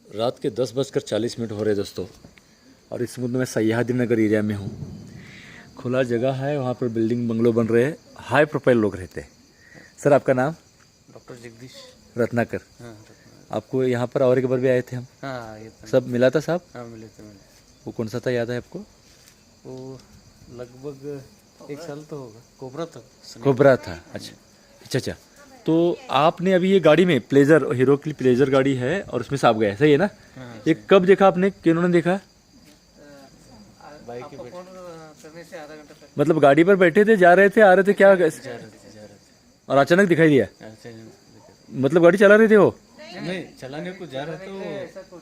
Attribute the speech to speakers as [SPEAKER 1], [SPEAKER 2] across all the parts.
[SPEAKER 1] रात के 10:40 हो रहे दोस्तों, और इस मुद्दे में सयाहदीन नगर एरिया में हूँ। खुला जगह है, वहाँ पर बिल्डिंग बंगलो बन रहे हैं, हाई प्रोफाइल लोग रहते हैं। सर आपका नाम?
[SPEAKER 2] डॉक्टर जगदीश
[SPEAKER 1] रत्नाकर।
[SPEAKER 2] हाँ
[SPEAKER 1] आपको यहाँ पर और एक बार भी आए थे हम,
[SPEAKER 2] हाँ ये तो
[SPEAKER 1] सब मिला था साहब?
[SPEAKER 2] हाँ मिले थे
[SPEAKER 1] वो कौन सा था, याद है आपको?
[SPEAKER 2] वो लगभग 1 साल तो होगा। कोबरा था।
[SPEAKER 1] कोबरा था। अच्छा। तो आपने अभी ये गाड़ी में प्लेजर, हीरो की प्लेजर गाड़ी है और उसमें से आप गए, सही है ना?
[SPEAKER 2] हाँ,
[SPEAKER 1] ये कब देखा आपने, किन्होंने देखा?
[SPEAKER 2] बाइक के फोन करने से आधा घंटा पहले
[SPEAKER 1] मतलब गाड़ी पर बैठे थे, जा रहे थे, आ रहे थे, क्या?
[SPEAKER 2] जा रहे थे
[SPEAKER 1] और अचानक दिखाई दिया?
[SPEAKER 2] ऐसे
[SPEAKER 1] मतलब गाड़ी चला रहे थे वो?
[SPEAKER 2] नहीं, चलाने को जा रहे थे तो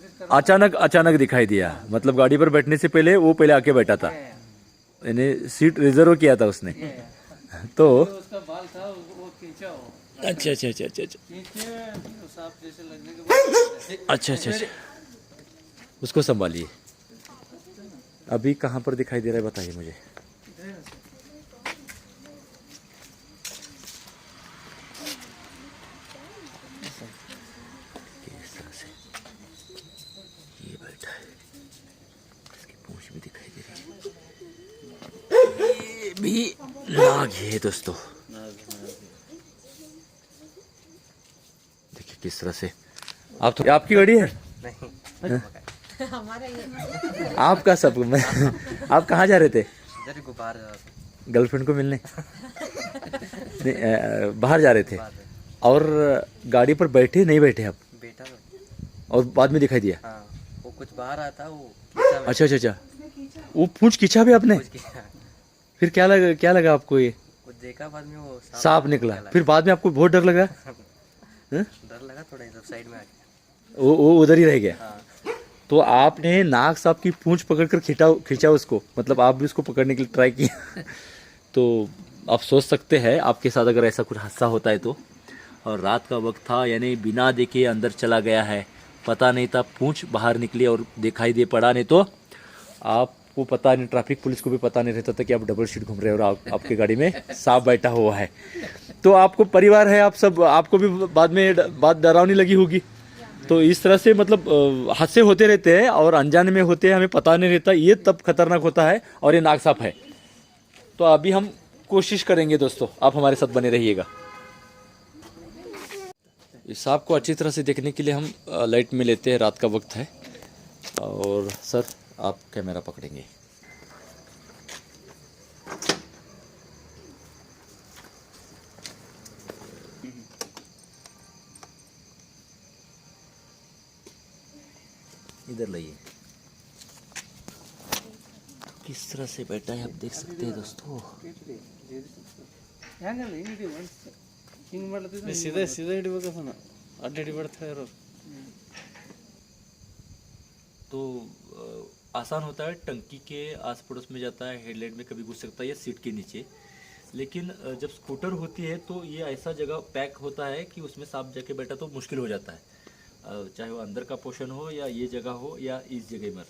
[SPEAKER 1] अचानक दिखाई दिया। मतलब गाड़ी पर बैठने से पहले वो पहले आके बैठा था, यानी सीट रिजर्व किया था उसने। तो
[SPEAKER 2] उसका बाल था वो खींचा हो।
[SPEAKER 1] अच्छा।
[SPEAKER 2] खींचे सांप जैसे लगने के बाद
[SPEAKER 1] अच्छा। उसको संभालिए। अभी कहाँ पर दिखाई दे रहा है बताइए मुझे। किस तरह से ये बैठा है, इसकी पूंछ भी दिखाई दे रही है। ये भी नाग है दोस्तों, देखिए किस तरह से। आप तो आपकी गाड़ी है?
[SPEAKER 2] नहीं
[SPEAKER 1] आपका सब मैं आप कहाँ जा रहे थे?
[SPEAKER 2] इधर गुब्बार
[SPEAKER 1] गर्लफ्रेंड को मिलने? नहीं, बाहर जा रहे थे। और गाड़ी पर बैठे नहीं बैठे आप?
[SPEAKER 2] बेटा तो
[SPEAKER 1] और बाद में दिखाई दिया?
[SPEAKER 2] हाँ, वो कुछ बाहर आता वो खींचा मैं।
[SPEAKER 1] अच्छा। वो पूंछ खींचा भी आपने?
[SPEAKER 2] कुछ किया।
[SPEAKER 1] फिर क्या लगा आपको? ये
[SPEAKER 2] कुछ देखा बाद में वो
[SPEAKER 1] सांप निकला, फिर बाद में आपको बहुत डर लगा?
[SPEAKER 2] डर लगा थोड़ा, इधर साइड में आ गया।
[SPEAKER 1] वो उधर ही रह गया।
[SPEAKER 2] हाँ
[SPEAKER 1] तो आपने नाग सांप की पूंछ पकड़कर खींचा उसको, मतलब आप भी उसको पकड़ने के लिए ट्राई किया। तो आप सोच सकते हैं आपके साथ अगर ऐसा कुछ हादसा होता है तो। और रात का वक्त था, यानी बिना देखे अंदर चला गया है, पता नहीं था, पूंछ बाहर निकली और दिखाई दे पड़ा। नहीं तो आपको पता नहीं, ट्रैफिक पुलिस को भी पता नहीं रहता था कि आप डबल सीट घूम रहे हो और आपके गाड़ी में सांप बैठा हुआ है। तो आपको परिवार है, आप सब, आपको भी बाद में बात डरावनी लगी होगी। तो इस तरह से मतलब हादसे होते रहते हैं और अनजाने में होते हैं, हमें पता नहीं रहता, ये तब खतरनाक होता है। और ये नाग सांप है। तो अभी हम कोशिश करेंगे दोस्तों, आप हमारे साथ बने रहिएगा। इस सांप को अच्छी तरह से देखने के लिए हम लाइट में लेते हैं, रात का वक्त है। और सर आप कैमरा पकड़ेंगे। इधर लाइए। किस तरह से बैठा है आप देख सकते हैं दोस्तों।
[SPEAKER 2] सीधा ಹಿಡಿಬೇಕಪ್ಪ ನಾ ಅಡ್ಡ ಹಿಡಿಬಾರ್ದು ಯಾರು।
[SPEAKER 1] तो आसान होता है, टंकी के आस पड़ोस में जाता है, हेडलाइट में कभी घुस सकता है या सीट के नीचे। लेकिन जब स्कूटर होती है तो ये ऐसा जगह पैक होता है कि उसमें सांप जाके बैठा तो मुश्किल हो जाता है, चाहे वो अंदर का पोर्शन हो या ये जगह हो या इस जगह में।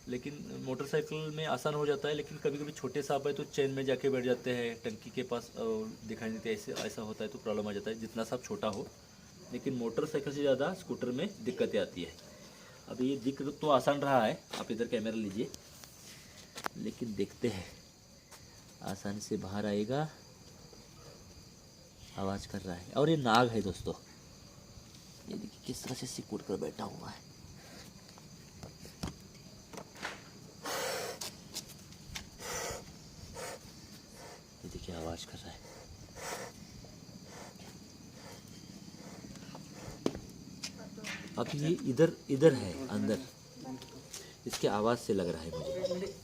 [SPEAKER 1] लेकिन मोटरसाइकिल में आसान हो जाता है, लेकिन कभी कभी छोटे सांप है तो चैन में जाके बैठ जाते हैं, टंकी के पास दिखाई देते, ऐसा होता है तो प्रॉब्लम आ जाता है, जितना सांप छोटा हो। लेकिन मोटरसाइकिल से ज़्यादा स्कूटर में दिक्कतें आती है। अब ये दिख तो आसान रहा है, आप इधर कैमरा लीजिए, लेकिन देखते हैं आसानी से बाहर आएगा। आवाज़ कर रहा है और ये नाग है दोस्तों। ये देखिए किस तरह से सिकुड़ कर बैठा हुआ है। ये देखिए आवाज़ कर रहा है। अब ये इधर है अंदर, इसके आवाज़ से लग रहा है मुझे।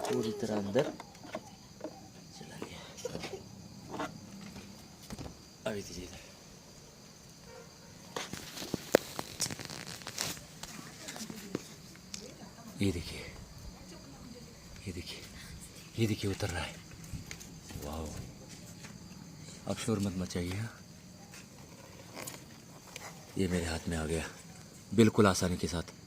[SPEAKER 1] पूरी तरह अंदर चला गया। अभी दीजिए इधर। ये देखिए उतर रहा है। वाह, अब शोर मत मचाइए। हाँ? ये मेरे हाथ में आ गया बिल्कुल आसानी के साथ।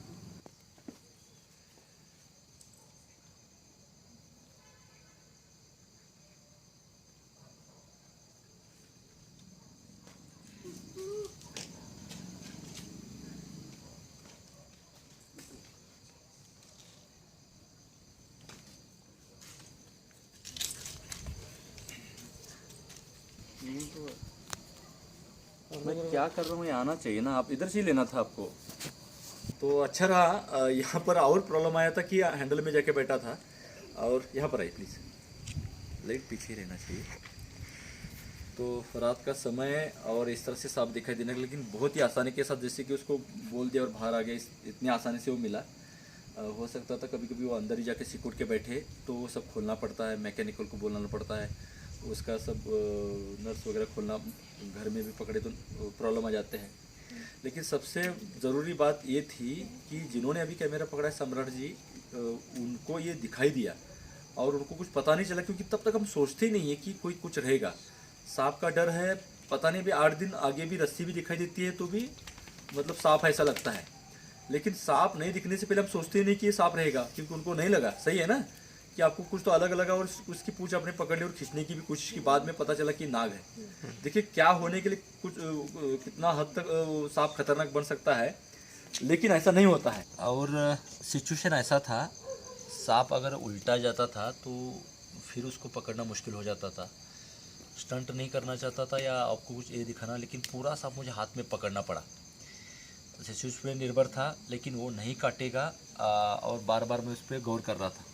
[SPEAKER 1] मैं क्या कर रहा हूँ, ये आना चाहिए ना, आप इधर से ही लेना था आपको। तो अच्छा रहा, यहाँ पर और प्रॉब्लम आया था कि हैंडल में जाके बैठा था। और यहाँ पर आइए प्लीज़, लाइट पीछे रहना चाहिए। तो रात का समय और इस तरह से सांप दिखाई देने, लेकिन बहुत ही आसानी के साथ, जैसे कि उसको बोल दिया और बाहर आ गया, इतनी आसानी से वो मिला। हो सकता था कभी कभी वो अंदर ही जाके सिकुड़ के बैठे, तो वो सब खोलना पड़ता है, मैकेनिकल को बोलना पड़ता है, उसका सब नर्स वगैरह खोलना, घर में भी पकड़े तो प्रॉब्लम आ जाते हैं। लेकिन सबसे ज़रूरी बात ये थी कि जिन्होंने अभी कैमरा पकड़ा है सम्राट जी, उनको ये दिखाई दिया और उनको कुछ पता नहीं चला, क्योंकि तब तक हम सोचते ही नहीं है कि कोई कुछ रहेगा। सांप का डर है, पता नहीं भी 8 दिन आगे भी रस्सी भी दिखाई देती है तो भी मतलब सांप ऐसा लगता है। लेकिन सांप नहीं दिखने से पहले हम सोचते ही नहीं कि ये सांप रहेगा, क्योंकि उनको नहीं लगा। सही है ना कि आपको कुछ तो अलग लगा, और उसकी पूंछ आपने पकड़ ली और खींचने की भी कोशिश की, बाद में पता चला कि नाग है। देखिए क्या होने के लिए कुछ कितना हद तक सांप खतरनाक बन सकता है, लेकिन ऐसा नहीं होता है। और सिचुएशन ऐसा था, सांप अगर उल्टा जाता था तो फिर उसको पकड़ना मुश्किल हो जाता था। स्टंट नहीं करना चाहता था या आपको कुछ ये दिखाना, लेकिन पूरा सांप मुझे हाथ में पकड़ना पड़ा। सिचुएशन पे निर्भर था, लेकिन वो नहीं काटेगा, और बार बार मैं उस पर गौर कर रहा था।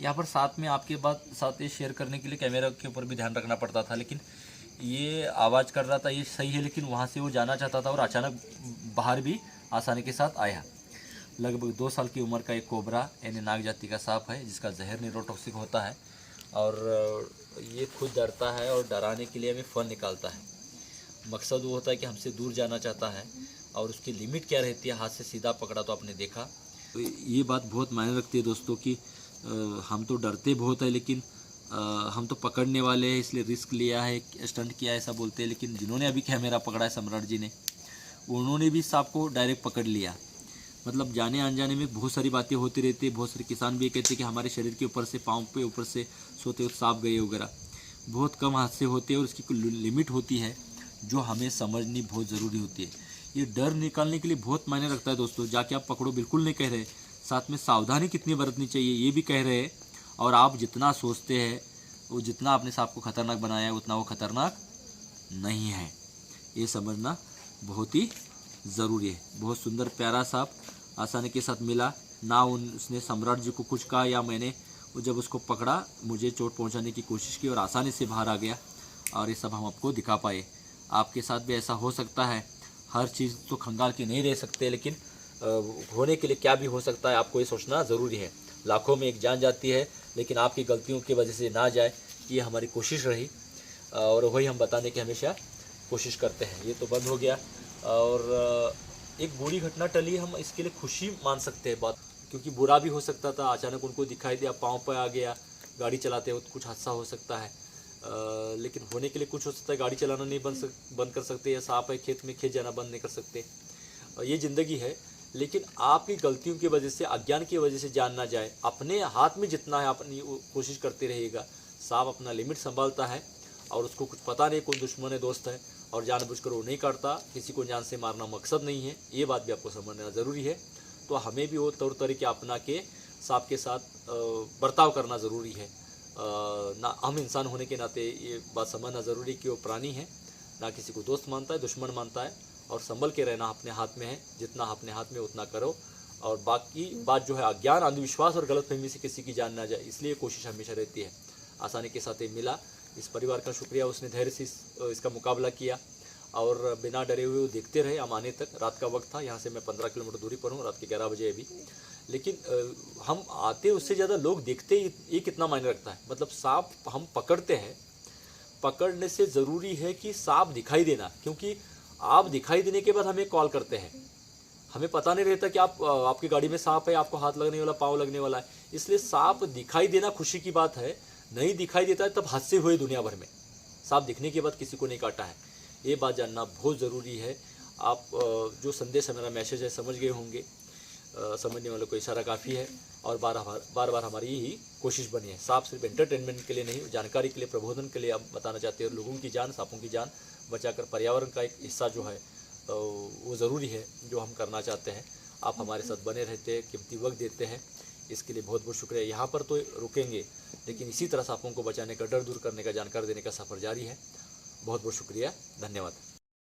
[SPEAKER 1] यहाँ पर साथ में आपके साथ ये शेयर करने के लिए कैमरा के ऊपर भी ध्यान रखना पड़ता था, लेकिन ये आवाज़ कर रहा था ये सही है, लेकिन वहाँ से वो जाना चाहता था और अचानक बाहर भी आसानी के साथ आया। लगभग 2 साल की उम्र का एक कोबरा यानी नाग जाति का सांप है, जिसका जहर न्यूरोटॉक्सिक होता है, और ये खुद डरता है और डराने के लिए हमें फन निकालता है। मकसद वो होता है कि हमसे दूर जाना चाहता है, और उसकी लिमिट क्या रहती है, हाथ से सीधा पकड़ा तो आपने देखा। तो ये बात बहुत मायने रखती है दोस्तों कि हम तो डरते बहुत है, लेकिन हम तो पकड़ने वाले हैं, इसलिए रिस्क लिया है, स्टंट किया है, ऐसा बोलते हैं। लेकिन जिन्होंने अभी कैमरा पकड़ा है सम्राट जी ने, उन्होंने भी सांप को डायरेक्ट पकड़ लिया। मतलब जाने अनजाने में बहुत सारी बातें होती रहती है। बहुत सारे किसान भी ये कहते हैं कि हमारे शरीर के ऊपर से, पाँव पे ऊपर से सोते हुए सांप गए वगैरह। बहुत कम हादसे होते हैं और उसकी लिमिट होती है जो हमें समझनी बहुत ज़रूरी होती है। ये डर निकालने के लिए बहुत मायने रखता है दोस्तों। जाके आप पकड़ो बिल्कुल नहीं कह रहे, साथ में सावधानी कितनी बरतनी चाहिए ये भी कह रहे हैं। और आप जितना सोचते हैं, वो जितना आपने सांप को खतरनाक बनाया है, उतना वो खतरनाक नहीं है, ये समझना बहुत ही ज़रूरी है। बहुत सुंदर प्यारा सांप आसानी के साथ मिला ना। उसने सम्राट जी को कुछ कहा या मैंने जब उसको पकड़ा मुझे चोट पहुंचाने की कोशिश की, और आसानी से बाहर आ गया। और ये सब हम आपको दिखा पाए। आपके साथ भी ऐसा हो सकता है। हर चीज़ तो खंगाल के नहीं रह सकते, लेकिन होने के लिए क्या भी हो सकता है आपको ये सोचना ज़रूरी है। लाखों में एक जान जाती है, लेकिन आपकी गलतियों की वजह से ना जाए, ये हमारी कोशिश रही, और वही हम बताने की हमेशा कोशिश करते हैं। ये तो बंद हो गया, और एक बुरी घटना टली, हम इसके लिए खुशी मान सकते हैं बात, क्योंकि बुरा भी हो सकता था। अचानक उनको दिखाई दिया, पाँव पर आ गया, गाड़ी चलाते वक्त कुछ हादसा हो सकता है। लेकिन होने के लिए कुछ हो सकता है। गाड़ी चलाना नहीं बंद कर सकते, या सांप है खेत में खेत जाना बंद नहीं कर सकते। ये ज़िंदगी है, लेकिन आपकी गलतियों की वजह से, अज्ञान की वजह से जान ना जाए। अपने हाथ में जितना है अपनी कोशिश करते रहिएगा। सांप अपना लिमिट संभालता है, और उसको कुछ पता नहीं कौन दुश्मन है दोस्त है, और जानबूझकर वो नहीं काटता। किसी को जान से मारना मकसद नहीं है, ये बात भी आपको समझना ज़रूरी है। तो हमें भी वो तौर तरीके अपना के सांप के साथ बर्ताव करना ज़रूरी है। ना हम इंसान होने के नाते ये बात समझना ज़रूरी कि वो प्राणी है, ना किसी को दोस्त मानता है, दुश्मन मानता है। और संभल के रहना अपने हाथ में है, जितना अपने हाथ में उतना करो। और बाकी बात जो है अज्ञान, अंधविश्वास और गलतफहमी से किसी की जान ना जाए, इसलिए कोशिश हमेशा रहती है। आसानी के साथ ये मिला, इस परिवार का शुक्रिया, उसने धैर्य से इसका मुकाबला किया और बिना डरे हुए वो देखते रहे हम आने तक। रात का वक्त था, यहाँ से मैं 15 किलोमीटर दूरी पर हूँ, रात के 11 बजे अभी। लेकिन हम आते उससे ज़्यादा लोग देखते, ये कितना मायने रखता है। मतलब सांप हम पकड़ते हैं, पकड़ने से ज़रूरी है कि सांप दिखाई देना, क्योंकि आप दिखाई देने के बाद हमें कॉल करते हैं। हमें पता नहीं रहता कि आपकी गाड़ी में सांप है, आपको हाथ लगने वाला, पाँव लगने वाला है। इसलिए सांप दिखाई देना खुशी की बात है, नहीं दिखाई देता है तब हादसे हुए दुनिया भर में। सांप दिखने के बाद किसी को नहीं काटा है, ये बात जानना बहुत ज़रूरी है। आप जो संदेश है, मेरा मैसेज है, समझ गए होंगे। समझने वालों को इशारा काफ़ी है और बार बार हमारी यही कोशिश बनी है। सांप सिर्फ एंटरटेनमेंट के लिए नहीं, जानकारी के लिए, प्रबोधन के लिए आप बताना चाहते हैं। लोगों की जान, सांपों की जान बचाकर पर्यावरण का एक हिस्सा जो है वो ज़रूरी है, जो हम करना चाहते हैं। आप हमारे साथ बने रहते हैं, कीमती वक्त देते हैं, इसके लिए बहुत बहुत शुक्रिया। यहाँ पर तो रुकेंगे, लेकिन इसी तरह सांपों को बचाने का, डर दूर करने का, जानकारी देने का सफ़र जारी है। बहुत बहुत शुक्रिया, धन्यवाद।